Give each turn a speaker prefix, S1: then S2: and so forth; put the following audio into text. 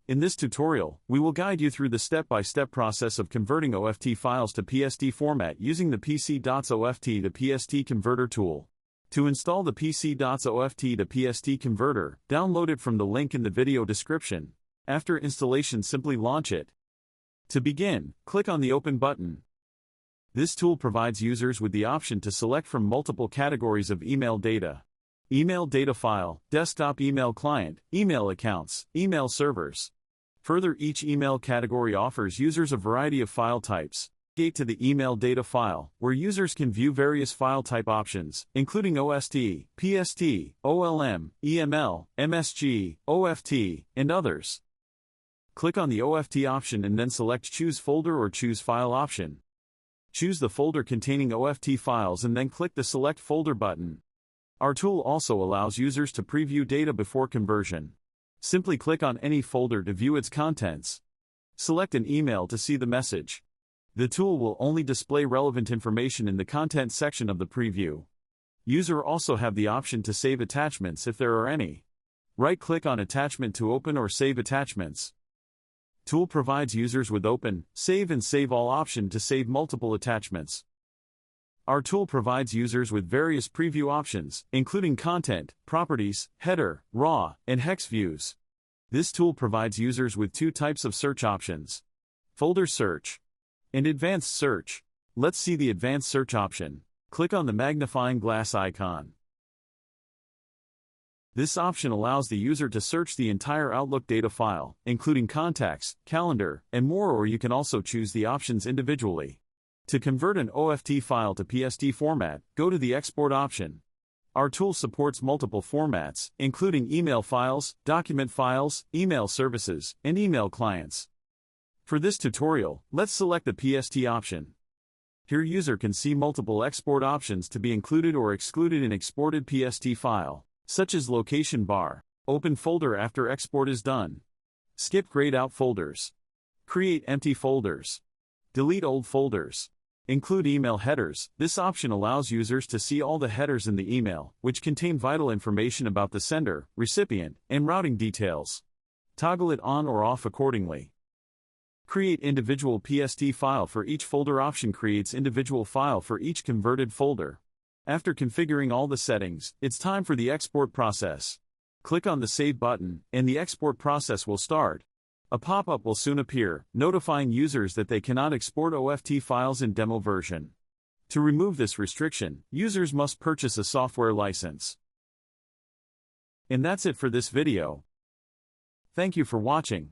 S1: In this tutorial, we will guide you through the step-by-step process of converting OFT files to PST format using the PC.OFT to PST converter tool. To install the PC.OFT to PST converter, download it from the link in the video description. After installation, simply launch it. To begin, click on the Open button. This tool provides users with the option to select from multiple categories of email data. Email data file, desktop email client, email accounts, email servers. Further, each email category offers users a variety of file types. Navigate to the email data file, where users can view various file type options, including OST, PST, OLM, EML, MSG, OFT, and others. Click on the OFT option and then select Choose Folder or Choose File option. Choose the folder containing OFT files and then click the Select Folder button. Our tool also allows users to preview data before conversion. Simply click on any folder to view its contents. Select an email to see the message. The tool will only display relevant information in the content section of the preview. User also have the option to save attachments if there are any. Right-click on attachment to open or save attachments. Tool provides users with Open, Save and Save All option to save multiple attachments. Our tool provides users with various preview options, including content, properties, header, raw, and hex views. This tool provides users with two types of search options: folder search and advanced search. Let's see the advanced search option. Click on the magnifying glass icon. This option allows the user to search the entire Outlook data file, including contacts, calendar, and more, or you can also choose the options individually. To convert an OFT file to PST format, go to the Export option. Our tool supports multiple formats, including email files, document files, email services, and email clients. For this tutorial, let's select the PST option. Here user can see multiple export options to be included or excluded in exported PST file, such as location bar, open folder after export is done, skip grayed out folders, create empty folders, delete old folders, include email headers. This option allows users to see all the headers in the email, which contain vital information about the sender, recipient, and routing details. Toggle it on or off accordingly. Create individual PST file for each folder option creates individual file for each converted folder. After configuring all the settings, it's time for the export process. Click on the Save button, and the export process will start. A pop-up will soon appear, notifying users that they cannot export OFT files in demo version. To remove this restriction, users must purchase a software license. And that's it for this video. Thank you for watching.